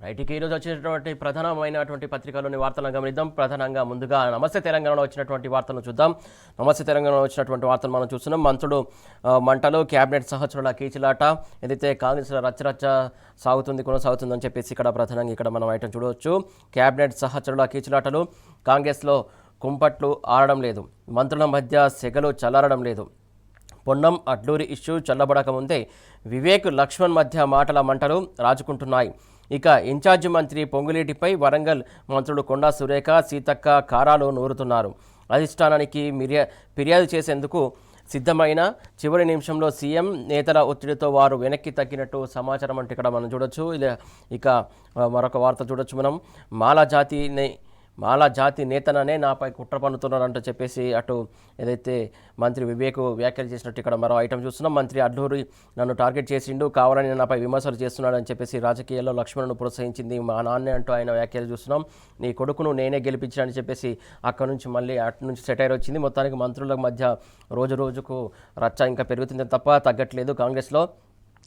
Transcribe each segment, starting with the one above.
రైట్కి ఈరోజు వచ్చినటువంటి ప్రధానమైనటువంటి పత్రికలోని వార్తలను గమనిద్దాం. ప్రధానంగా ముందుగా నమస్తే తెలంగాణలో వచ్చినటువంటి వార్తలను చూద్దాం. నమస్తే తెలంగాణలో వచ్చినటువంటి వార్తలు మనం చూస్తున్నాం. మంత్రులు మంటలు, క్యాబినెట్ సహచరుల కీచులాట, ఏదైతే కాంగ్రెస్లో రచ్చరచ్చ కొనసాగుతుందని చెప్పేసి ఇక్కడ ప్రధానంగా ఇక్కడ మనం ఐటమ్ చూడవచ్చు. క్యాబినెట్ సహచరుల కీచులాటలు, కాంగ్రెస్లో కుంపట్లు ఆడడం లేదు, మంత్రుల మధ్య సెగలు చల్లారడం లేదు. పొన్నం అడ్లూరి ఇష్యూ చల్లబడక ముందే వివేక్ లక్ష్మణ్ మధ్య మాటల మంటలు రాజుకుంటున్నాయి. ఇక ఇన్ఛార్జి మంత్రి పొంగులేటిపై వరంగల్ మంత్రులు కొండా సురేఖ, సీతక్క కారాలు నూరుతున్నారు. అధిష్టానానికి ఫిర్యాదు చేసేందుకు సిద్ధమైన చివరి నిమిషంలో సీఎం నేతల ఒత్తిడితో వారు వెనక్కి తగ్గినట్టు సమాచారం అంటే ఇక్కడ మనం చూడొచ్చు. ఇక మరొక వార్త చూడొచ్చు మనం. మాలా జాతి నేతననే నాపై కుట్ర పన్నుతున్నారంటూ చెప్పేసి అటు ఏదైతే మంత్రి వివేక్ వ్యాఖ్యలు చేసినట్టు ఇక్కడ మరో ఐటమ్ చూస్తున్నాం. మంత్రి అడ్లూరి నన్ను టార్గెట్ చేసిండు, కావాలని నాపై విమర్శలు చేస్తున్నాడని చెప్పేసి రాజకీయాల్లో లక్ష్మణ్ను ప్రోత్సహించింది మా నాన్నే అంటూ ఆయన వ్యాఖ్యలు చూస్తున్నాం. నీ కొడుకును నేనే గెలిపించానని చెప్పేసి అక్కడ నుంచి మళ్ళీ అటు నుంచి సెటైర్ వచ్చింది. మొత్తానికి మంత్రుల మధ్య రోజు రోజుకు రచ్చ ఇంకా పెరుగుతుంది తప్ప తగ్గట్లేదు. కాంగ్రెస్లో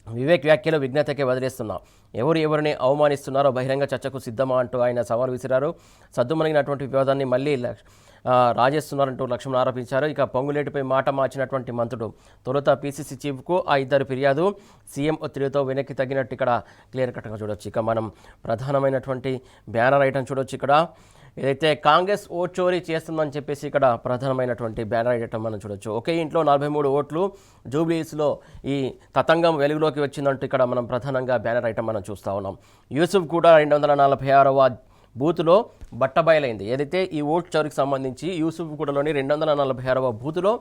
వివేక్ వ్యాఖ్యలు విజ్ఞతకే వదిలేస్తున్నా, ఎవరిని అవమానిస్తున్నారో బహిరంగ చర్చకు సిద్ధమా అంటూ ఆయన సవాల్ విసిరారు. సద్దుమణిగినటువంటి వివాదాన్ని మళ్ళీ రాజేస్తున్నారంటూ లక్ష్మణ్ ఆరోపించారు. ఇక పొంగులేటిపై మాట మార్చినటువంటి మంత్రుడు తొలుత పీసీసీ చీఫ్కు ఆ ఇద్దరు ఫిర్యాదు, సీఎం ఒత్తిడితో వెనక్కి తగ్గినట్టు ఇక్కడ క్లియర్ కట్గా చూడొచ్చు. ఇక మనం ప్రధానమైనటువంటి బ్యానర్ ఐటమ్ చూడొచ్చు. ఇక్కడ ఏదైతే కాంగ్రెస్ ఓట్ చోరీ చేస్తుందని చెప్పేసి ఇక్కడ ప్రధానమైనటువంటి బ్యానర్ ఐటమ్ మనం చూడొచ్చు. ఒకే ఇంట్లో 43 ఓట్లు, జూబ్లీస్లో ఈ తతంగం వెలుగులోకి వచ్చిందంటూ ఇక్కడ మనం ప్రధానంగా బ్యానర్ ఐటమ్ మనం చూస్తూ ఉన్నాం. యూసుఫ్ కూడా 246వ బూతులో బట్టబయలైంది. ఏదైతే ఈ ఓట్ చోరీకి సంబంధించి యూసుఫ్ కూడలోని 246వ బూతులో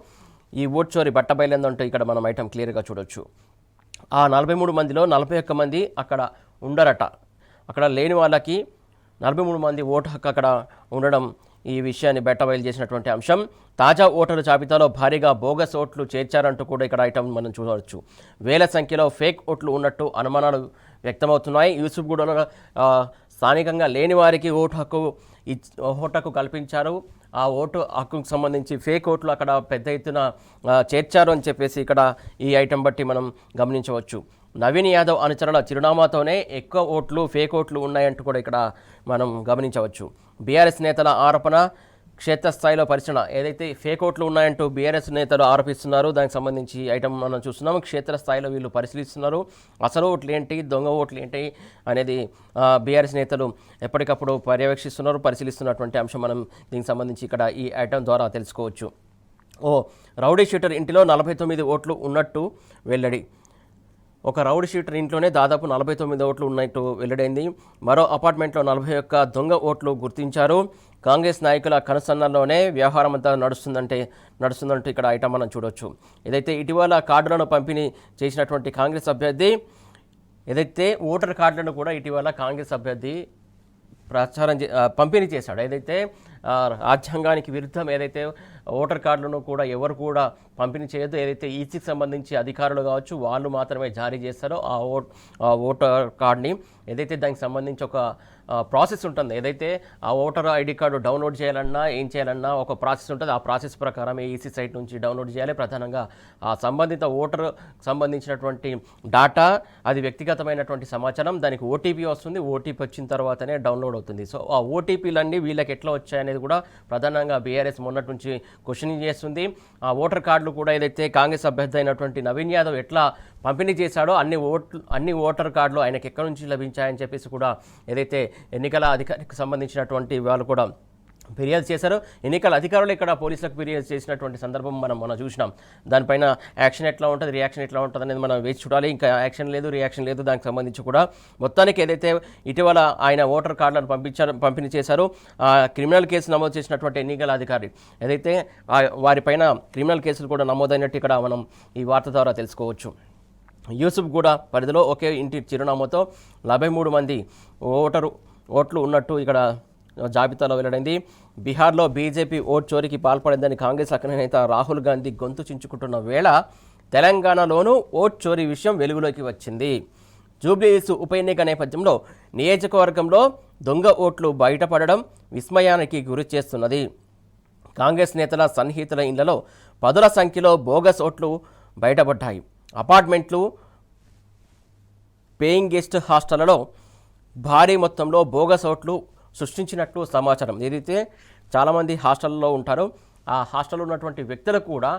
ఈ ఓట్ చోరీ బట్టబయలైందంటూ ఇక్కడ మనం ఐటమ్ క్లియర్గా చూడొచ్చు. ఆ 43 మందిలో 41 మంది అక్కడ ఉండరట. అక్కడ లేని వాళ్ళకి 43 మంది ఓటు హక్కు అక్కడ ఉండడం ఈ విషయాన్ని బయటబయలు చేసినటువంటి అంశం. తాజా ఓటర్ల జాబితాలో భారీగా బోగస్ ఓట్లు చేర్చారంటూ కూడా ఇక్కడ ఐటమ్ మనం చూడవచ్చు. వేల సంఖ్యలో ఫేక్ ఓట్లు ఉన్నట్టు అనుమానాలు వ్యక్తమవుతున్నాయి. యూసుఫ్గూడలో స్థానికంగా లేని వారికి ఓటు హక్కు కల్పించారు. ఆ ఓటు హక్కుకు సంబంధించి ఫేక్ ఓట్లు అక్కడ పెద్ద ఎత్తున చేర్చారు అని చెప్పేసి ఇక్కడ ఈ ఐటెం బట్టి మనం గమనించవచ్చు. నవీన్ యాదవ్ అనుచరుల చిరునామాతోనే ఎక్కువ ఓట్లు ఫేక్ ఓట్లు ఉన్నాయంటూ కూడా ఇక్కడ మనం గమనించవచ్చు. బీఆర్ఎస్ నేతల ఆరోపణ, క్షేత్రస్థాయిలో పరిశీలన. ఏదైతే ఫేక్ ఓట్లు ఉన్నాయంటూ బీఆర్ఎస్ నేతలు ఆరోపిస్తున్నారు, దానికి సంబంధించి ఐటమ్ మనం చూస్తున్నాం. క్షేత్రస్థాయిలో వీళ్ళు పరిశీలిస్తున్నారు. అసలు ఓట్లు ఏంటి, దొంగ ఓట్లు ఏంటి అనేది బీఆర్ఎస్ నేతలు ఎప్పటికప్పుడు పర్యవేక్షిస్తున్నారు, పరిశీలిస్తున్నటువంటి అంశం మనం దీనికి సంబంధించి ఇక్కడ ఈ ఐటమ్ ద్వారా తెలుసుకోవచ్చు. రౌడీ షీటర్ ఇంటిలో 49 ఓట్లు ఉన్నట్టు వెల్లడి. ఒక రౌడీ షీటర్ ఇంట్లోనే దాదాపు 49 ఓట్లు ఉన్నట్టు వెల్లడైంది. మరో అపార్ట్మెంట్లో 41 దొంగ ఓట్లు గుర్తించారు. కాంగ్రెస్ నాయకుల కనుసన్నల్లోనే వ్యవహారం అంతా నడుస్తుందంటూ ఇక్కడ ఐటమ్ మనం చూడొచ్చు. ఏదైతే ఇటీవల కార్డులను పంపిణీ చేసినటువంటి కాంగ్రెస్ అభ్యర్థి, ఏదైతే ఓటర్ కార్డులను కూడా ఇటీవల కాంగ్రెస్ అభ్యర్థి పంపిణీ చేశాడు. ఏదైతే రాజ్యాంగానికి విరుద్ధం ఏదైతే ఓటర్ కార్డులను కూడా ఎవరు కూడా పంపిణీ చేయొద్దు, ఏదైతే ఈసీకి సంబంధించి అధికారులు కావచ్చు వాళ్ళు మాత్రమే జారీ చేస్తారో ఆ ఓటర్ కార్డ్ని, ఏదైతే దానికి సంబంధించి ఒక ప్రాసెస్ ఉంటుంది. ఏదైతే ఆ ఓటర్ ఐడి కార్డు డౌన్లోడ్ చేయాలన్నా ఏం చేయాలన్నా ఒక ప్రాసెస్ ఉంటుంది. ఆ ప్రాసెస్ ప్రకారం ఈసీ సైట్ నుంచి డౌన్లోడ్ చేయాలి. ప్రధానంగా ఆ సంబంధిత ఓటర్ సంబంధించినటువంటి డాటా, అది వ్యక్తిగతమైనటువంటి సమాచారం, దానికి ఓటీపీ వస్తుంది. ఓటీపీ వచ్చిన తర్వాతనే డౌన్లోడ్ అవుతుంది. సో ఆ ఓటీపీలన్నీ వీళ్ళకి ఎట్లా వచ్చాయనేది కూడా ప్రధానంగా బీఆర్ఎస్ మొన్నటి నుంచి క్వశ్చనింగ్ చేస్తుంది. ఆ ఓటర్ కార్డులు కూడా ఏదైతే కాంగ్రెస్ అభ్యర్థి అయినటువంటి నవీన్ యాదవ్ ఎట్లా పంపిణీ చేశాడో అన్ని ఓటర్ కార్డులు ఆయనకి ఎక్కడి నుంచి లభించాయని చెప్పేసి కూడా ఏదైతే ఎన్నికల అధికారికి సంబంధించినటువంటి వాళ్ళు కూడా ఫిర్యాదు చేశారు. ఎన్నికల అధికారులు ఇక్కడ పోలీసులకు ఫిర్యాదు చేసినటువంటి సందర్భం మనం చూసినాం. దానిపైన యాక్షన్ ఎట్లా ఉంటుంది, రియాక్షన్ ఎట్లా ఉంటుంది అనేది మనం వేచి చూడాలి. ఇంకా యాక్షన్ లేదు, రియాక్షన్ లేదు. దానికి సంబంధించి కూడా మొత్తానికి ఏదైతే ఇటీవల ఆయన ఓటర్ కార్డులను పంపిణీ చేశారో క్రిమినల్ కేసు నమోదు చేసినటువంటి ఎన్నికల అధికారి ఏదైతే వారిపైన క్రిమినల్ కేసులు కూడా నమోదైనట్టు ఇక్కడ మనం ఈ వార్త ద్వారా తెలుసుకోవచ్చు. యూసుఫ్ కూడా పరిధిలో ఒకే ఇంటి చిరునామాతో 43 మంది ఓట్లు ఉన్నట్టు ఇక్కడ జాబితాలో వెల్లడైంది. బీహార్లో బీజేపీ ఓట్ చోరీకి పాల్పడిందని కాంగ్రెస్ అగ్రనేత రాహుల్ గాంధీ గొంతు చించుకుంటున్న వేళ తెలంగాణలోనూ ఓట్ చోరీ విషయం వెలుగులోకి వచ్చింది. జూబ్లీహిల్స్ ఉప ఎన్నిక నేపథ్యంలో నియోజకవర్గంలో దొంగ ఓట్లు బయటపడడం విస్మయానికి గురి చేస్తున్నది. కాంగ్రెస్ నేతల సన్నిహితుల ఇళ్లలో పదుల సంఖ్యలో బోగస్ ఓట్లు బయటపడ్డాయి. అపార్ట్మెంట్లు, పేయింగ్ గెస్ట్ హాస్టళ్లలో భారీ మొత్తంలో బోగస్ ఓట్లు సృష్టించినట్లు సమాచారం. ఏదైతే చాలామంది హాస్టల్లో ఉంటారో ఆ హాస్టల్లో ఉన్నటువంటి వ్యక్తులకు కూడా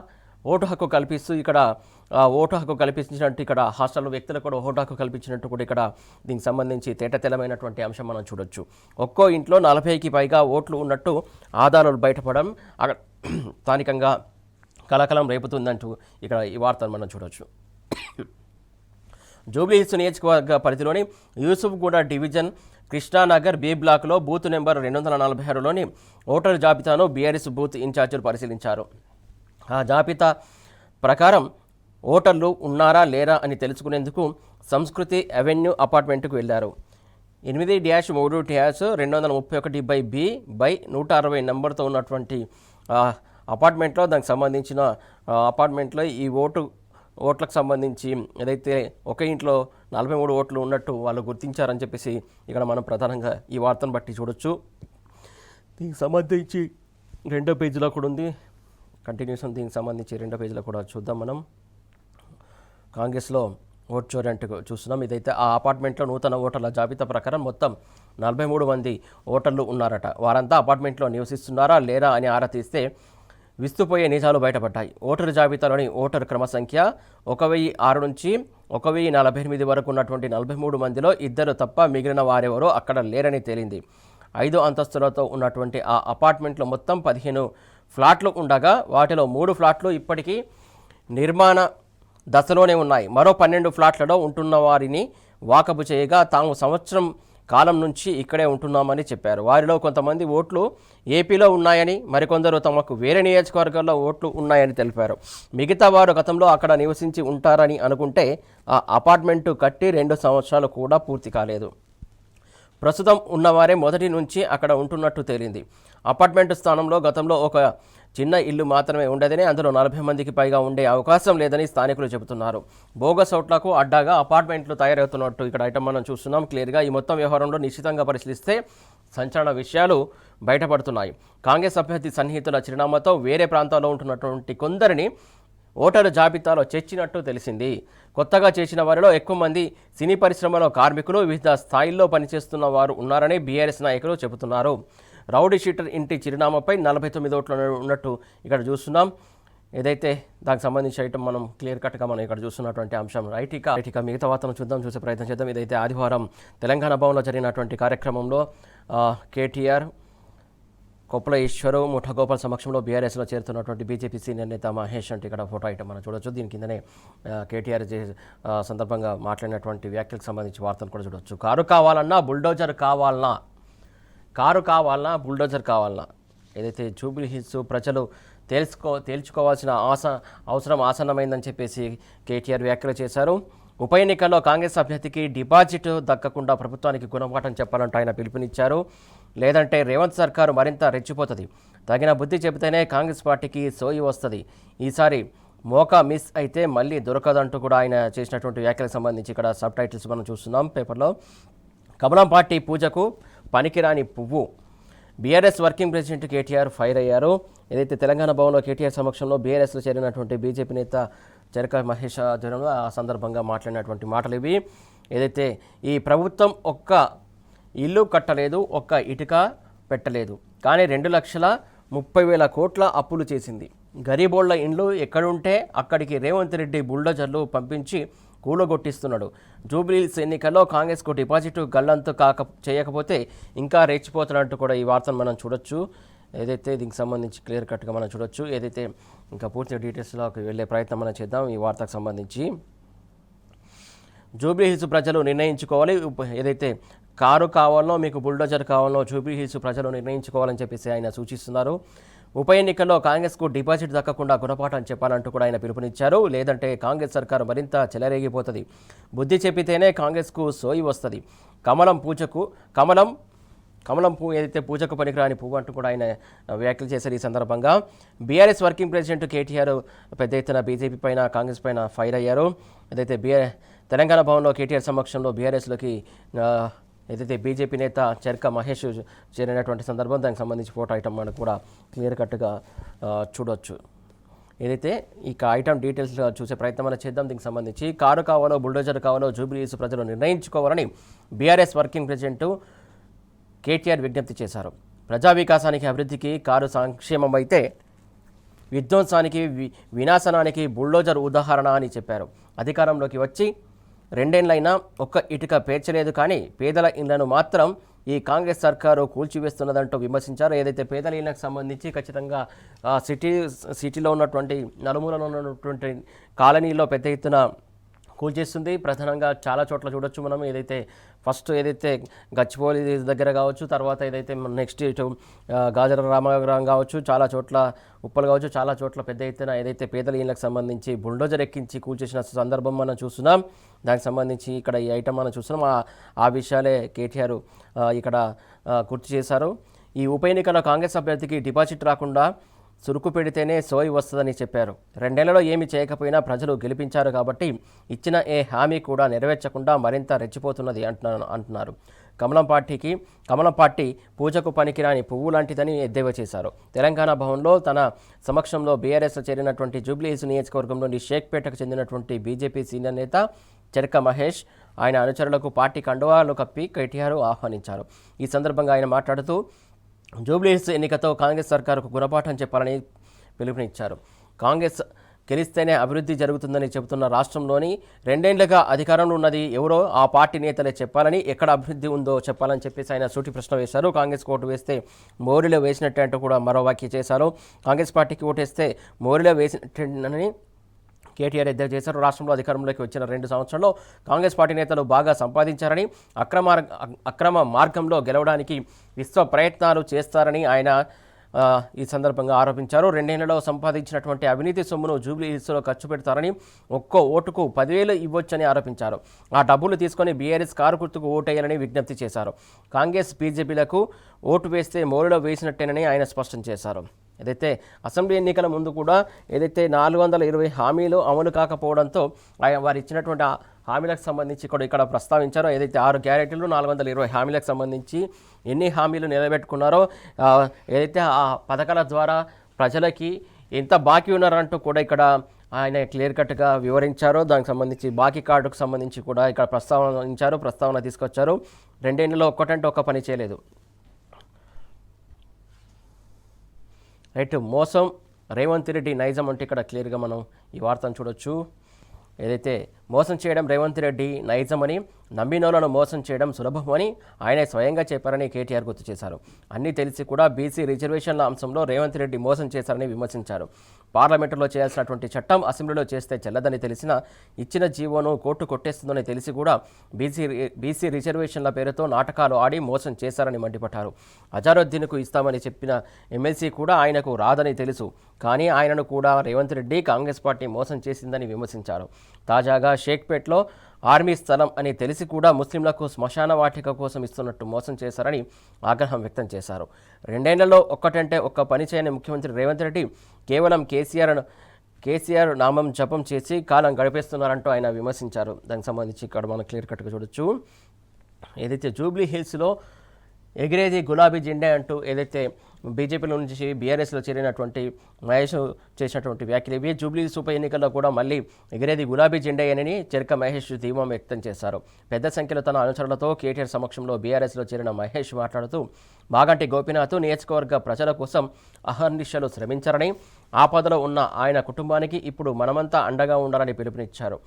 ఓటు హక్కు కల్పిస్తూ ఇక్కడ ఓటు హక్కు కల్పించినట్టు ఇక్కడ హాస్టల్లో వ్యక్తులకు కూడా ఓటు హక్కు కల్పించినట్టు కూడా ఇక్కడ దీనికి సంబంధించి తేటతెల్లమైనటువంటి అంశం మనం చూడొచ్చు. ఒక్కో ఇంట్లో 40కి పైగా ఓట్లు ఉన్నట్టు ఆధారాలు బయటపడడం అక్కడ స్థానికంగా కలకలం రేపుతుందంటూ ఇక్కడ ఈ వార్తను మనం చూడొచ్చు. జూబ్లీహిల్స్ నియోజకవర్గ పరిధిలోని యూసుఫ్గూడ డివిజన్ కృష్ణానగర్ బి బ్లాక్లో బూత్ నెంబర్ 246లోని ఓటరు జాబితాను బీఆర్ఎస్ బూత్ ఇన్ఛార్జీలు పరిశీలించారు. ఆ జాబితా ప్రకారం ఓటర్లు ఉన్నారా లేరా అని తెలుసుకునేందుకు సంస్కృతి అవెన్యూ అపార్ట్మెంట్కు వెళ్లారు. 8-3-231/B/160 నెంబర్తో ఉన్నటువంటి అపార్ట్మెంట్లో దానికి సంబంధించిన అపార్ట్మెంట్లో ఈ ఓట్లకు సంబంధించి ఏదైతే ఒక ఇంట్లో 43 ఓట్లు ఉన్నట్టు వాళ్ళు గుర్తించారని చెప్పేసి ఇక్కడ మనం ప్రధానంగా ఈ వార్తను బట్టి చూడొచ్చు. దీనికి సంబంధించి 2వ పేజీలో కూడా ఉంది కంటిన్యూషన్. దీనికి సంబంధించి 2వ పేజీలో కూడా చూద్దాం మనం. కాంగ్రెస్లో ఓట్ చోరీ అంటూ చూస్తున్నాం. ఇదైతే ఆ అపార్ట్మెంట్లో నూతన ఓటర్ల జాబితా ప్రకారం మొత్తం 43 మంది ఓటర్లు ఉన్నారట. వారంతా అపార్ట్మెంట్లో నివసిస్తున్నారా లేరా అని ఆరా తీస్తే విస్తుపోయే నిజాలు బయటపడ్డాయి. ఓటరు జాబితాలోని ఓటరు క్రమ సంఖ్య 1006 నుంచి 1048 వరకు ఉన్నటువంటి 43 మందిలో 2 తప్ప మిగిలిన వారెవరో అక్కడ లేరని తేలింది. 5 అంతస్తులతో ఉన్నటువంటి ఆ అపార్ట్మెంట్లో మొత్తం 15 ఫ్లాట్లు ఉండగా వాటిలో 3 ఫ్లాట్లు ఇప్పటికీ నిర్మాణ దశలోనే ఉన్నాయి. మరో 12 ఫ్లాట్లలో ఉంటున్న వారిని వాకబు చేయగా తాము సంవత్సరం కాలం నుంచి ఇక్కడే ఉంటున్నామని చెప్పారు. వారిలో కొంతమంది ఓట్లు ఏపీలో ఉన్నాయని, మరికొందరు తమకు వేరే నియోజకవర్గాల్లో ఓట్లు ఉన్నాయని తెలిపారు. మిగతా వారు గతంలో అక్కడ నివసించి ఉంటారని అనుకుంటే ఆ అపార్ట్మెంటు కట్టి 2 సంవత్సరాలు కూడా పూర్తి కాలేదు. ప్రస్తుతం ఉన్నవారే మొదటి నుంచి అక్కడ ఉంటున్నట్టు తేలింది. అపార్ట్మెంటు స్థానంలో గతంలో ఒక చిన్న ఇల్లు మాత్రమే ఉండేదని, అందులో 40 మందికి పైగా ఉండే అవకాశం లేదని స్థానికులు చెబుతున్నారు. బోగస్ ఓట్లకు అడ్డాగా అపార్ట్మెంట్లు తయారవుతున్నట్టు ఇక్కడ ఐటమ్ మనం చూస్తున్నాం క్లియర్గా. ఈ మొత్తం వ్యవహారంలో నిశ్చితంగా పరిశీలిస్తే సంచలన విషయాలు బయటపడుతున్నాయి. కాంగ్రెస్ అభ్యర్థి సన్నిహితుల చిరునామాతో వేరే ప్రాంతాల్లో ఉంటున్నటువంటి కొందరిని ఓటరు జాబితాలో చేర్చినట్టు తెలిసింది. కొత్తగా చేసిన వారిలో ఎక్కువ మంది సినీ పరిశ్రమలో కార్మికులు, వివిధ స్థాయిల్లో పనిచేస్తున్న వారు ఉన్నారని బీఆర్ఎస్ నాయకులు చెబుతున్నారు. రౌడీ షీటర్ ఇంటి చిరునామాపై 49 ఓట్లు ఉన్నట్టు ఇక్కడ చూస్తున్నాం. ఏదైతే దానికి సంబంధించి ఐటమ్ మనం క్లియర్ కట్గా మనం ఇక్కడ చూస్తున్నటువంటి అంశం. ఇక మిగతా వార్తను చూసే ప్రయత్నం చేద్దాం. ఇదైతే ఆదివారం తెలంగాణ భవన్లో జరిగినటువంటి కార్యక్రమంలో కేటీఆర్, కొప్పుల ఈశ్వరు, ముఠగోపాల్ సమక్షంలో బీఆర్ఎస్లో చేరుతున్నటువంటి బీజేపీ సీనియర్ నేత మహేష్ అంటే ఇక్కడ ఫోటో ఐటమ్ మనం చూడొచ్చు. దీని కిందనే కేటీఆర్ సందర్భంగా మాట్లాడినటువంటి వ్యాఖ్యలకు సంబంధించి వార్తలు కూడా చూడొచ్చు. కారు కావాలన్నా బుల్డోజర్ కావాలన్నా ఏదైతే జూబ్లీహిల్స్ ప్రజలు తేల్చుకోవాల్సిన అవసరం ఆసన్నమైందని చెప్పేసి కేటీఆర్ వ్యాఖ్యలు చేశారు. ఉప ఎన్నికల్లో కాంగ్రెస్ అభ్యర్థికి డిపాజిట్ దక్కకుండా ప్రభుత్వానికి గుణపాఠం చెప్పాలంటూ ఆయన పిలుపునిచ్చారు. లేదంటే రేవంత్ సర్కారు మరింత రెచ్చిపోతుంది. తగిన బుద్ధి చెబితేనే కాంగ్రెస్ పార్టీకి సోయి వస్తుంది. ఈసారి మోకా మిస్ అయితే మళ్ళీ దొరకదంటూ కూడా ఆయన చేసినటువంటి వ్యాఖ్యలకు సంబంధించి ఇక్కడ సబ్ టైటిల్స్ మనం చూస్తున్నాం పేపర్లో. కమలం పార్టీ పూజకు పనికిరాని పువ్వు, BRS working president KTR fire అయ్యారు. ఏదైతే తెలంగాణ భవన్లో కేటీఆర్ సమక్షంలో బీఆర్ఎస్లో చేరినటువంటి బీజేపీ నేత చెరక మహేష్ ఆధ్వర్యంలో ఆ సందర్భంగా మాట్లాడినటువంటి మాటలు ఇవి. ఏదైతే ఈ ప్రభుత్వం ఒక్క ఇల్లు కట్టలేదు, ఒక్క ఇటుక పెట్టలేదు, కానీ 2,30,000 కోట్ల అప్పులు చేసింది. గరీబోళ్ల ఇండ్లు ఎక్కడుంటే అక్కడికి రేవంత్ రెడ్డి బుల్డోజర్లు పంపించి కూలగొట్టిస్తున్నాడు. జూబ్లీహిల్స్ ఎన్నికల్లో కాంగ్రెస్కు డిపాజిట్ గల్లంతు చేయకపోతే ఇంకా రెచ్చిపోతున్నట్టు కూడా ఈ వార్తను మనం చూడొచ్చు. ఏదైతే దీనికి సంబంధించి క్లియర్ కట్గా మనం చూడొచ్చు. ఏదైతే ఇంకా పూర్తి డీటెయిల్స్లోకి వెళ్ళే ప్రయత్నం మనం చేద్దాం. ఈ వార్తకు సంబంధించి జూబ్లీహిల్స్ ప్రజలు నిర్ణయించుకోవాలి. ఏదైతే కారు కావాలనో మీకు బుల్డోజర్ కావాలనో జూబ్లీహిల్స్ ప్రజలు నిర్ణయించుకోవాలని చెప్పేసి ఆయన సూచిస్తున్నారు. ఉప ఎన్నికల్లో కాంగ్రెస్కు డిపాజిట్ దక్కకుండా గుణపాఠం చెప్పాలంటూ కూడా ఆయన పిలుపునిచ్చారు. లేదంటే కాంగ్రెస్ సర్కారు మరింత చెలరేగిపోతుంది. బుద్ధి చెప్పితేనే కాంగ్రెస్కు సోయి వస్తుంది. కమలం పువ్వు ఏదైతే పూజకు పనికిరాని పువ్వు అంటూ కూడా ఆయన వ్యాఖ్యలు చేశారు. ఈ సందర్భంగా బీఆర్ఎస్ వర్కింగ్ ప్రెసిడెంట్ కేటీఆర్ పెద్ద ఎత్తున బీజేపీ పైన, కాంగ్రెస్ పైన ఫైర్ అయ్యారు. ఏదైతే తెలంగాణ భవన్లో కేటీఆర్ సమక్షంలో బీఆర్ఎస్లోకి ఏదైతే బీజేపీ నేత చెరక మహేష్ చేరినటువంటి సందర్భం, దానికి సంబంధించి ఫోటో ఐటమ్ మనకు కూడా క్లియర్ కట్గా చూడొచ్చు. ఏదైతే ఇక ఐటమ్ డీటెయిల్స్ చూసే ప్రయత్నం మనం చేద్దాం. దీనికి సంబంధించి కారు కావాలో బుల్డోజర్ కావాలో జూబ్లీహిల్స్ ప్రజలు నిర్ణయించుకోవాలని బీఆర్ఎస్ వర్కింగ్ ప్రెసిడెంట్ కేటీఆర్ విజ్ఞప్తి చేశారు. ప్రజా వికాసానికి అభివృద్ధికి కారు సంక్షేమం అయితే విధ్వంసానికి వినాశనానికి బుల్డోజర్ ఉదాహరణ అని చెప్పారు. అధికారంలోకి వచ్చి 2 ఏళ్లైనా ఒక్క ఇటుక పేర్చలేదు, కానీ పేదల ఇళ్లను మాత్రం ఈ కాంగ్రెస్ సర్కారు కూల్చివేస్తున్నదంటూ విమర్శించారు. ఏదైతే పేదల ఇళ్లకు సంబంధించి ఖచ్చితంగా సిటీలో ఉన్నటువంటి నలుమూలలో ఉన్నటువంటి కాలనీలో పెద్ద ఎత్తున కూల్చేస్తుంది. ప్రధానంగా చాలా చోట్ల చూడొచ్చు మనం. ఏదైతే ఫస్ట్ ఏదైతే గచ్చిబౌలి దగ్గర కావచ్చు, తర్వాత ఏదైతే నెక్స్ట్ ఇటు గాజర రామనగరం కావచ్చు, చాలా చోట్ల ఉప్పలు కావచ్చు, చాలా చోట్ల పెద్ద ఎత్తున ఏదైతే పేదల ఇళ్లకు సంబంధించి బుల్డోజర్ ఎక్కించి కూల్చేసిన సందర్భం మనం చూస్తున్నాం. దానికి సంబంధించి ఇక్కడ ఈ ఐటమ్ మనం చూస్తున్నాం. ఆ విషయాలే కేటీఆర్ ఇక్కడ గుర్తు చేశారు. ఈ ఉప ఎన్నికల్లో కాంగ్రెస్ అభ్యర్థికి డిపాజిట్ రాకుండా చురుకు పెడితేనే సోయి వస్తుందని చెప్పారు. 2 ఏళ్లలో ఏమి చేయకపోయినా ప్రజలు గెలిపించారు కాబట్టి ఇచ్చిన ఏ హామీ కూడా నెరవేర్చకుండా మరింత రెచ్చిపోతున్నది అంటున్నారు. కమలం పార్టీ పూజకు పనికిరాని పువ్వు లాంటిదని ఎద్దేవా చేశారు. తెలంగాణ భవన్లో తన సమక్షంలో బీఆర్ఎస్లో చేరినటువంటి జూబ్లీహిల్స్ నియోజకవర్గంలోని షేక్పేటకు చెందినటువంటి బీజేపీ సీనియర్ నేత చెరక మహేష్, ఆయన అనుచరులకు పార్టీ కండువాలు కప్పి కేటీఆర్ ఆహ్వానించారు. ఈ సందర్భంగా ఆయన మాట్లాడుతూ జూబ్లీహిల్స్ ఎన్నికతో కాంగ్రెస్ సర్కారుకు గుణపాఠం చెప్పాలని పిలుపునిచ్చారు. కాంగ్రెస్ గెలిస్తేనే అభివృద్ధి జరుగుతుందని చెబుతున్న రాష్ట్రంలోని 2 ఏళ్లుగా అధికారంలో ఉన్నది ఎవరో ఆ పార్టీ నేతలే చెప్పాలని, ఎక్కడ అభివృద్ధి ఉందో చెప్పాలని చెప్పేసి ఆయన సూటి ప్రశ్న వేశారు. కాంగ్రెస్ ఓటు వేస్తే మోరీలో వేసినట్టే అంటూ కూడా మరో వ్యాఖ్య చేశారు. కాంగ్రెస్ పార్టీకి ఓటేస్తే మోరీలో వేసినట్టేనని కేటీఆర్ ఎద్దేవా చేశారు. రాష్ట్రంలో అధికారంలోకి వచ్చిన 2 సంవత్సరాల్లో కాంగ్రెస్ పార్టీ నేతలు బాగా సంపాదించారని, అక్రమ మార్గంలో గెలవడానికి విశ్వ ప్రయత్నాలు చేస్తారని ఆయన ఈ సందర్భంగా ఆరోపించారు. 2 ఏళ్లలో సంపాదించినటువంటి అవినీతి సొమ్మును జూబ్లీహిల్స్లో ఖర్చు పెడతారని, ఒక్కో ఓటుకు 10,000 ఇవ్వొచ్చని ఆరోపించారు. ఆ డబ్బులు తీసుకొని బీఆర్ఎస్ కారు గుర్తుకు ఓటేయాలని విజ్ఞప్తి చేశారు. కాంగ్రెస్ బీజేపీలకు ఓటు వేస్తే మోరులో వేసినట్టేనని ఆయన స్పష్టం చేశారు. ఏదైతే అసెంబ్లీ ఎన్నికల ముందు కూడా ఏదైతే 420 హామీలు అమలు కాకపోవడంతో వారు ఇచ్చినటువంటి హామీలకు సంబంధించి కూడా ఇక్కడ ప్రస్తావించారో, ఏదైతే 6 గ్యారెంటీలు 420 హామీలకు సంబంధించి ఎన్ని హామీలు నిలబెట్టుకున్నారో, ఏదైతే ఆ పథకాల ద్వారా ప్రజలకి ఎంత బాకీ ఉన్నారంటూ కూడా ఇక్కడ ఆయన క్లియర్ కట్గా వివరించారో, దానికి సంబంధించి బాకీ కార్డుకు సంబంధించి కూడా ఇక్కడ ప్రస్తావన తీసుకొచ్చారు. 2 ఏళ్లలో ఒక్కటంటే ఒక్క పని చేయలేదు. రైట్, మోసం రేవంత్ రెడ్డి నైజం అంటే ఇక్కడ క్లియర్గా మనం ఈ వార్తను చూడొచ్చు. ఏదైతే మోసం చేయడం రేవంత్ రెడ్డి నైజమని, నమ్మినోళ్లను మోసం చేయడం సులభమని ఆయనే స్వయంగా చెప్పారని కేటీఆర్ గుర్తు చేశారు. అన్నీ తెలిసి కూడా బీసీ రిజర్వేషన్ల అంశంలో రేవంత్ రెడ్డి మోసం చేశారని విమర్శించారు. పార్లమెంటులో చేయాల్సినటువంటి చట్టం అసెంబ్లీలో చేస్తే చెల్లదని తెలిసినా, ఇచ్చిన జీవోను కోర్టు కొట్టేస్తుందని తెలిసి కూడా బీసీ రిజర్వేషన్ల పేరుతో నాటకాలు ఆడి మోసం చేశారని మండిపడ్డారు. అజారుద్దీన్కు ఇస్తామని చెప్పిన ఎమ్మెల్సీ కూడా ఆయనకు రాదని తెలుసు, కానీ ఆయనను కూడా రేవంత్ రెడ్డి కాంగ్రెస్ పార్టీ మోసం చేసిందని విమర్శించారు. తాజాగా షేక్పేట్లో ఆర్మీ స్థలం అని తెలిసి కూడా ముస్లింలకు శ్మశాన వాటిక కోసం ఇస్తున్నట్టు మోసం చేశారని ఆగ్రహం వ్యక్తం చేశారు. 2 ఏళ్లలో ఒక్కటంటే ఒక్క పని చేయని ముఖ్యమంత్రి రేవంత్ రెడ్డి కేవలం కేసీఆర్ నామం జపం చేసి కాలం గడిపేస్తున్నారంటూ ఆయన విమర్శించారు. దానికి సంబంధించి ఇక్కడ మనం క్లియర్ కట్గా చూడొచ్చు. ఏదైతే జూబ్లీ హిల్స్లో ఎగిరేది గులాబీ జెండా అంటూ ఏదైతే బీజేపీలో నుంచి బీఆర్ఎస్లో చేరినటువంటి మహేష్ చేసినటువంటి వ్యాఖ్యలు ఇవి. జూబ్లీహిల్స్ ఉప ఎన్నికల్లో కూడా మళ్ళీ ఎగిరేది గులాబీ జెండాయని చెరక మహేష్ ధీమా వ్యక్తం చేశారు. పెద్ద సంఖ్యలో తన అనుచరులతో కేటీఆర్ సమక్షంలో బీఆర్ఎస్లో చేరిన మహేష్ మాట్లాడుతూ మాగంటి గోపీనాథ్ నియోజకవర్గ ప్రజల కోసం అహర్నిశలు శ్రమించారని, ఆపదలో ఉన్న ఆయన కుటుంబానికి ఇప్పుడు మనమంతా అండగా ఉండాలని పిలుపునిచ్చారు.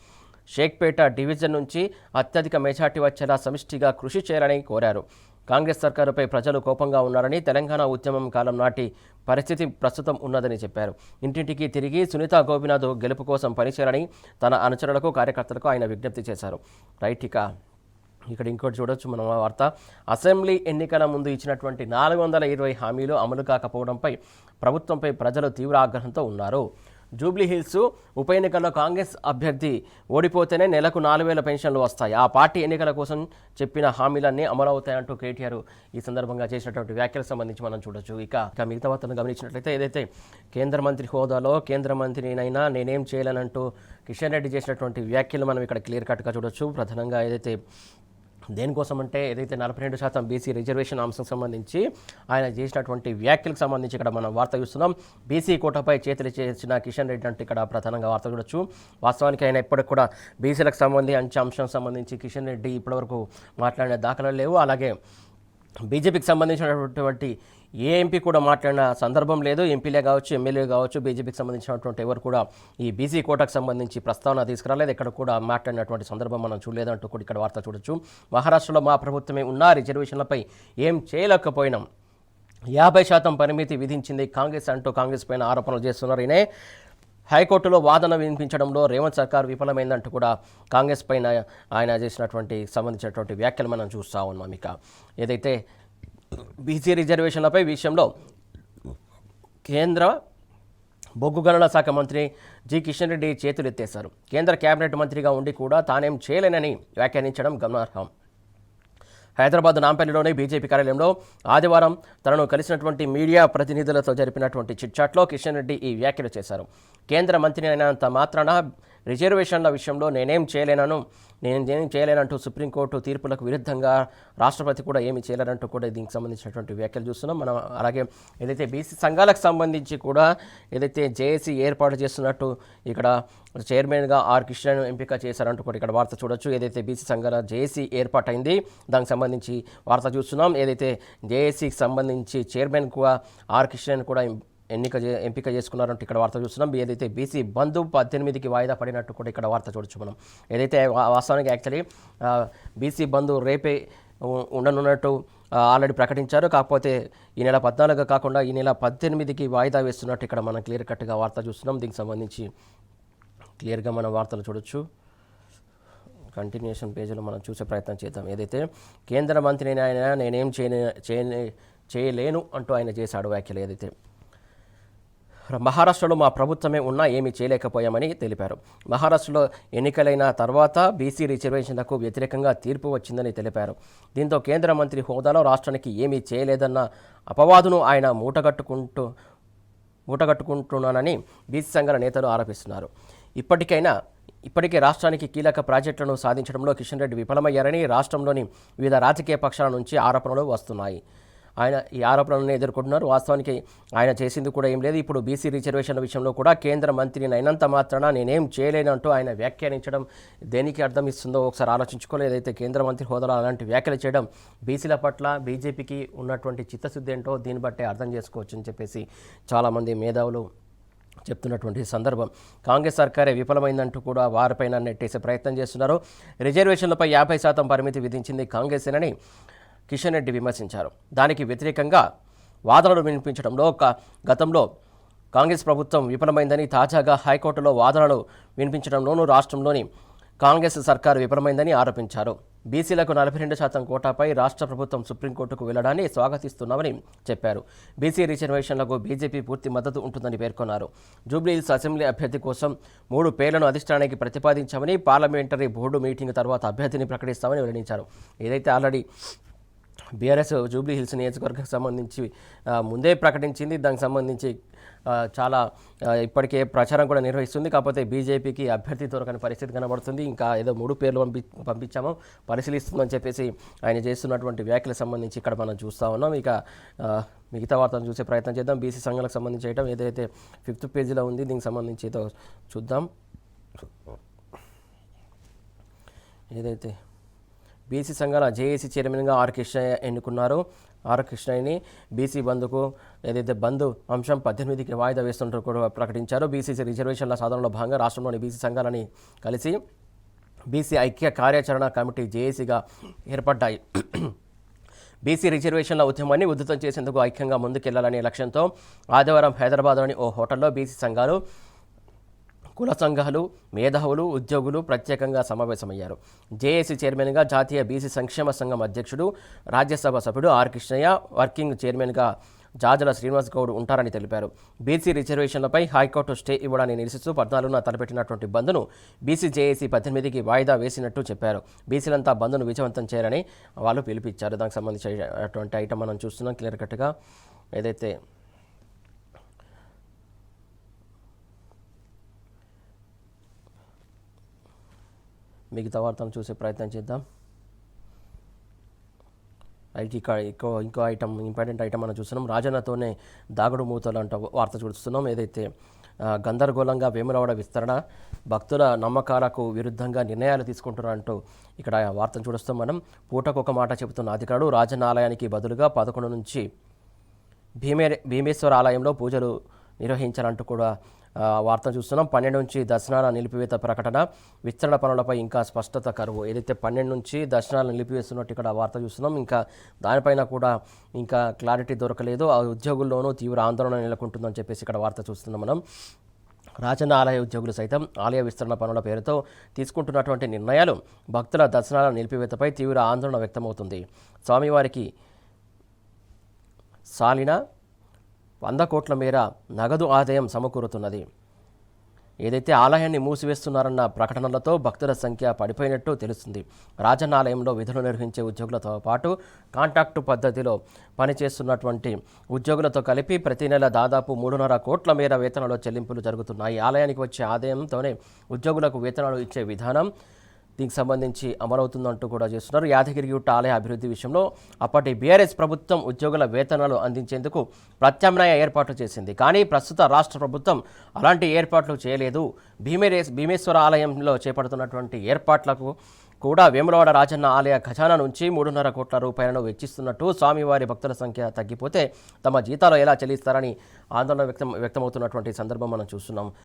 షేక్పేట డివిజన్ నుంచి అత్యధిక మెజార్టీ వచ్చేలా సమిష్టిగా కృషి చేయాలని కోరారు. కాంగ్రెస్ సర్కారుపై ప్రజలు కోపంగా ఉన్నారని, తెలంగాణ ఉద్యమం కాలం నాటి పరిస్థితి ప్రస్తుతం ఉన్నదని చెప్పారు. ఇంటింటికి తిరిగి సునీత గోపీనాథ్ గెలుపు కోసం పనిచేయాలని తన అనుచరులకు, కార్యకర్తలకు ఆయన విజ్ఞప్తి చేశారు. రైట్, ఇక్కడ ఇంకోటి చూడొచ్చు మనం వార్త. అసెంబ్లీ ఎన్నికల ముందు ఇచ్చినటువంటి 420 హామీలు అమలు కాకపోవడంపై ప్రభుత్వంపై ప్రజలు తీవ్ర ఆగ్రహంతో ఉన్నారు. జూబ్లీహిల్స్ ఉప ఎన్నికల్లో కాంగ్రెస్ అభ్యర్థి ఓడిపోతేనే నెలకు 4,000 పెన్షన్లు వస్తాయి. ఆ పార్టీ ఎన్నికల కోసం చెప్పిన హామీలన్నీ అమలవుతాయంటూ కేటీఆర్ ఈ సందర్భంగా చేసినటువంటి వ్యాఖ్యలకు సంబంధించి మనం చూడొచ్చు. ఇక మిగతా వార్తలను గమనించినట్లయితే ఏదైతే కేంద్ర మంత్రి హోదాలో కేంద్ర మంత్రినైనా నేనేం చేయాలనంటూ కిషన్ రెడ్డి చేసినటువంటి వ్యాఖ్యలు మనం ఇక్కడ క్లియర్ కట్గా చూడొచ్చు. ప్రధానంగా ఏదైతే దేనికోసం అంటే ఏదైతే 42% బీసీ రిజర్వేషన్ అంశం సంబంధించి ఆయన చేసినటువంటి వ్యాఖ్యలకు సంబంధించి ఇక్కడ మనం వార్త చూస్తున్నాం. బీసీ కోటపై చేతులు చేసిన కిషన్ రెడ్డి అంటే ఇక్కడ ప్రధానంగా వార్త చూడొచ్చు. వాస్తవానికి ఆయన ఇప్పటికి కూడా బీసీలకు సంబంధించి అంశం సంబంధించి కిషన్ రెడ్డి ఇప్పటివరకు మాట్లాడిన దాఖలాలు లేవు. అలాగే బీజేపీకి సంబంధించినటువంటి ఏ ఎంపీ కూడా మాట్లాడిన సందర్భం లేదు. ఎంపీలే కావచ్చు, ఎమ్మెల్యే కావచ్చు, బీజేపీకి సంబంధించినటువంటి ఎవరు కూడా ఈ బీసీ కోటాకు సంబంధించి ప్రస్తావన తీసుకురాలేదు. ఇక్కడ కూడా మాట్లాడినటువంటి సందర్భం మనం చూడలేదంటూ కూడా ఇక్కడ వార్త చూడొచ్చు. మహారాష్ట్రలో మా ప్రభుత్వమే ఉన్న రిజర్వేషన్లపై ఏం చేయలేకపోయినాం, 50% పరిమితి విధించింది కాంగ్రెస్ అంటూ కాంగ్రెస్ పైన ఆరోపణలు చేస్తున్నారు. ఈయనే హైకోర్టులో వాదన వినిపించడంలో రేవంత్ సర్కార్ విఫలమైందంటూ కూడా కాంగ్రెస్ పైన ఆయన చేసినటువంటి సంబంధించినటువంటి వ్యాఖ్యలు మనం చూస్తూ ఉన్నాం. ఇక ఏదైతే బీసీ రిజర్వేషన్లపై విషయంలో కేంద్ర బొగ్గు గనుల శాఖ మంత్రి జి కిషన్ రెడ్డి చేతులెత్తేశారు. కేంద్ర కేబినెట్ మంత్రిగా ఉండి కూడా తానేం చేయలేనని వ్యాఖ్యానించడం గమనార్హం. హైదరాబాద్ నాంపల్లిలోని బీజేపీ కార్యాలయంలో ఆదివారం తనను కలిసినటువంటి మీడియా ప్రతినిధులతో జరిపినటువంటి చిట్చాట్లో కిషన్ రెడ్డి ఈ వ్యాఖ్యలు చేశారు. కేంద్ర మంత్రి అయినంత మాత్రాన రిజర్వేషన్ల విషయంలో నేనేం చేయలేనంటూ సుప్రీంకోర్టు తీర్పులకు విరుద్ధంగా రాష్ట్రపతి కూడా ఏమీ చేయలేనంటూ కూడా దీనికి సంబంధించినటువంటి వ్యాఖ్యలు చూస్తున్నాం మనం. అలాగే ఏదైతే బీసీ సంఘాలకు సంబంధించి కూడా ఏదైతే జేఏసీ ఏర్పాటు చేస్తున్నట్టు ఇక్కడ చైర్మన్గా ఆర్ కిషన్ ఎంపిక చేశారంటూ కూడా ఇక్కడ వార్త చూడొచ్చు. ఏదైతే బీసీ సంఘాల జేఏసీ ఏర్పాటైంది దానికి సంబంధించి వార్త చూస్తున్నాం. ఏదైతే జేఏసీకి సంబంధించి చైర్మన్గా ఆర్ కిషన్ కూడా ఎంపిక చేసుకున్నారంటే ఇక్కడ వార్త చూస్తున్నాం. ఏదైతే బీసీ బంధు 18కి వాయిదా పడినట్టు కూడా ఇక్కడ వార్త చూడొచ్చు మనం. ఏదైతే వాస్తవానికి యాక్చువల్లీ బీసీ బంధు రేపే ఉండనున్నట్టు ఆల్రెడీ ప్రకటించారు. కాకపోతే ఈ నెల 14 కాకుండా ఈ నెల 18కి వాయిదా వేస్తున్నట్టు ఇక్కడ మనం క్లియర్ కట్గా వార్త చూస్తున్నాం. దీనికి సంబంధించి క్లియర్గా మనం వార్తలు చూడొచ్చు. కంటిన్యూషన్ పేజీలో మనం చూసే ప్రయత్నం చేద్దాం. ఏదైతే కేంద్ర మంత్రిని ఆయన నేనేం చేయలేను అంటూ ఆయన చేశాడు వ్యాఖ్యలు. ఏదైతే మహారాష్ట్రలో మా ప్రభుత్వమే ఉన్నా ఏమీ చేయలేకపోయామని తెలిపారు. మహారాష్ట్రలో ఎన్నికలైన తర్వాత బీసీ రిజర్వేషన్లకు వ్యతిరేకంగా తీర్పు వచ్చిందని తెలిపారు. దీంతో కేంద్ర మంత్రి హోదాలో రాష్ట్రానికి ఏమీ చేయలేదన్న అపవాదును ఆయన మూటగట్టుకుంటున్నానని బీసీ సంఘాల నేతలు ఆరోపిస్తున్నారు. ఇప్పటికే రాష్ట్రానికి కీలక ప్రాజెక్టులను సాధించడంలో కిషన్ రెడ్డి విఫలమయ్యారని రాష్ట్రంలోని వివిధ రాజకీయ పక్షాల నుంచి ఆరోపణలు వస్తున్నాయి. ఆయన ఈ ఆరోపణలను ఎదుర్కొంటున్నారు. వాస్తవానికి ఆయన చేసింది కూడా ఏం లేదు. ఇప్పుడు బీసీ రిజర్వేషన్ల విషయంలో కూడా కేంద్ర మంత్రిని అయినంత మాత్రాన నేనేం చేయలేనంటూ ఆయన వ్యాఖ్యానించడం దేనికి అర్థం ఇస్తుందో ఒకసారి ఆలోచించుకోలేదు. ఏదైతే కేంద్ర మంత్రి హోదాలో అలాంటి వ్యాఖ్యలు చేయడం బీసీల పట్ల బీజేపీకి ఉన్నటువంటి చిత్తశుద్ధి ఏంటో దీన్ని బట్టే అర్థం చేసుకోవచ్చు అని చెప్పేసి చాలామంది మేధావులు చెప్తున్నటువంటి సందర్భం. కాంగ్రెస్ సర్కారే విఫలమైందంటూ కూడా వారిపైన నెట్టేసే ప్రయత్నం చేస్తున్నారు. రిజర్వేషన్లపై 50% పరిమితి విధించింది కాంగ్రెసేనని కిషన్ రెడ్డి విమర్శించారు. దానికి వ్యతిరేకంగా వాదనలు వినిపించడంలో గతంలో కాంగ్రెస్ ప్రభుత్వం విఫలమైందని, తాజాగా హైకోర్టులో వాదనలు వినిపించడంలోనూ రాష్ట్రంలోని కాంగ్రెస్ సర్కారు విఫలమైందని ఆరోపించారు. బీసీలకు 42% కోటాపై రాష్ట్ర ప్రభుత్వం సుప్రీంకోర్టుకు వెళ్లడాన్ని స్వాగతిస్తున్నామని చెప్పారు. బీసీ రిజర్వేషన్లకు బీజేపీ పూర్తి మద్దతు ఉంటుందని పేర్కొన్నారు. జూబ్లీహిల్స్ అసెంబ్లీ అభ్యర్థి కోసం 3 పేర్లను అధిష్టానానికి ప్రతిపాదించామని, పార్లమెంటరీ బోర్డు మీటింగ్ తర్వాత అభ్యర్థిని ప్రకటిస్తామని వెల్లడించారు. ఏదైతే ఆల్రెడీ బీఆర్ఎస్ జూబ్లీహిల్స్ నియోజకవర్గానికి సంబంధించి ముందే ప్రకటించింది. దానికి సంబంధించి చాలా ఇప్పటికే ప్రచారం కూడా నిర్వహిస్తుంది. కాకపోతే బీజేపీకి అభ్యర్థి దొరకని పరిస్థితి కనబడుతుంది. ఇంకా ఏదో 3 పేర్లు పంపించామో పరిశీలిస్తుందని చెప్పేసి ఆయన చేస్తున్నటువంటి వ్యాఖ్యలకు సంబంధించి ఇక్కడ మనం చూస్తూ ఉన్నాం. ఇక మిగతా వార్తను చూసే ప్రయత్నం చేద్దాం. బీసీ సంఘాలకు సంబంధించి చేయడం ఏదైతే 5th పేజీలో ఉంది దీనికి సంబంధించి ఏదో చూద్దాం. ఏదైతే బీసీ సంఘాల జేఏసీ చైర్మన్గా ఆర్ కృష్ణయ్య ఎన్నుకున్నారు. ఆర్ కృష్ణయ్యని బీసీ బంధుకు ఏదైతే బంధు అంశం 18కి వాయిదా వేస్తుంటూ కూడా ప్రకటించారు. బీసీసీ రిజర్వేషన్ల సాధనలో భాగంగా రాష్ట్రంలోని బీసీ సంఘాలని కలిసి బీసీ ఐక్య కార్యాచరణ కమిటీ జేఏసీగా ఏర్పడ్డాయి. బీసీ రిజర్వేషన్ల ఉద్యమాన్ని ఉధృతం చేసేందుకు ఐక్యంగా ముందుకెళ్లాలనే లక్ష్యంతో ఆదివారం హైదరాబాద్లోని ఓ హోటల్లో బీసీ సంఘాలు, కుల సంఘాలు, మేధావులు, ఉద్యోగులు ప్రత్యేకంగా సమావేశమయ్యారు. జేఏసీ చైర్మన్గా జాతీయ బీసీ సంక్షేమ సంఘం అధ్యక్షుడు, రాజ్యసభ సభ్యుడు ఆర్ కృష్ణయ్య, వర్కింగ్ చైర్మన్గా జాజల శ్రీనివాస్ గౌడ్ ఉంటారని తెలిపారు. బీసీ రిజర్వేషన్లపై హైకోర్టు స్టే ఇవ్వడాన్ని నిరసిస్తూ 14న తలపెట్టినటువంటి బంద్ను బీసీ జేఏసీ 18కి వాయిదా వేసినట్టు చెప్పారు. బీసీలంతా బంద్ను విజయవంతం చేయాలని వాళ్ళు పిలిపించారు. దానికి సంబంధించినటువంటి ఐటమ్ మనం చూస్తున్నాం క్లియర్ కట్గా. ఏదైతే మిగతా వార్తలను చూసే ప్రయత్నం చేద్దాం. అయితే ఇక ఇంకో ఐటమ్ ఇంపార్టెంట్ ఐటమ్ మనం చూస్తున్నాం. రాజన్నతోనే దాగుడు మూతలు అంట వార్త చూస్తున్నాం. ఏదైతే గందరగోళంగా వేములవాడ విస్తరణ, భక్తుల నమ్మకాలకు విరుద్ధంగా నిర్ణయాలు తీసుకుంటున్నారంటూ ఇక్కడ వార్తను చూస్తున్నాం మనం. పూటకు ఒక మాట చెబుతున్న అధికారులు రాజన్న ఆలయానికి బదులుగా 11 నుంచి భీమేశ్వర ఆలయంలో పూజలు నిర్వహించాలంటూ కూడా వార్తను చూస్తున్నాం. 12 నుంచి దర్శనాల నిలిపివేత ప్రకటన, విస్తరణ పనులపై ఇంకా స్పష్టత కరువు. ఏదైతే 12 నుంచి దర్శనాలు నిలిపివేస్తున్నట్టు ఇక్కడ వార్త చూస్తున్నాం. ఇంకా దానిపైన కూడా ఇంకా క్లారిటీ దొరకలేదు. ఆ ఉద్యోగుల్లోనూ తీవ్ర ఆందోళన నెలకొంటుందని చెప్పేసి ఇక్కడ వార్త చూస్తున్నాం మనం. రాజన్న ఆలయ ఉద్యోగులు సైతం ఆలయ విస్తరణ పనుల పేరుతో తీసుకుంటున్నటువంటి నిర్ణయాలు భక్తుల దర్శనాల నిలిపివేతపై తీవ్ర ఆందోళన వ్యక్తమవుతుంది. స్వామివారికి సాలిన 100 కోట్ల మేర నగదు ఆదాయం సమకూరుతున్నది. ఏదైతే ఆలయాన్ని మూసివేస్తున్నారన్న ప్రకటనలతో భక్తుల సంఖ్య పడిపోయినట్టు తెలుస్తుంది. రాజన్న ఆలయంలో విధులు నిర్వహించే ఉద్యోగులతో పాటు కాంట్రాక్టు పద్ధతిలో పనిచేస్తున్నటువంటి ఉద్యోగులతో కలిపి ప్రతి నెల దాదాపు 3.5 కోట్ల మేర వేతనాలు చెల్లింపులు జరుగుతున్నాయి. ఆలయానికి వచ్చే ఆదాయంతోనే ఉద్యోగులకు వేతనాలు ఇచ్చే విధానం దీనికి సంబంధించి అమలవుతుందంటూ కూడా చేస్తున్నారు. యాదగిరిగుట్ట ఆలయ అభివృద్ధి విషయంలో అప్పటి బీఆర్ఎస్ ప్రభుత్వం ఉద్యోగుల వేతనాలు అందించేందుకు ప్రత్యామ్నాయ ఏర్పాట్లు చేసింది. కానీ ప్రస్తుత రాష్ట్ర ప్రభుత్వం అలాంటి ఏర్పాట్లు చేయలేదు. భీమేశ్వర ఆలయంలో చేపడుతున్నటువంటి ఏర్పాట్లకు కూడా వేములవాడ రాజన్న ఆలయ ఖజానా నుంచి 3.5 కోట్ల రూపాయలను వెచ్చిస్తున్నట్టు, స్వామివారి భక్తుల సంఖ్య తగ్గిపోతే తమ జీతాలు ఎలా చెల్లిస్తారని ఆందోళన వ్యక్తమవుతున్నటువంటి సందర్భం మనం చూస్తున్నాం.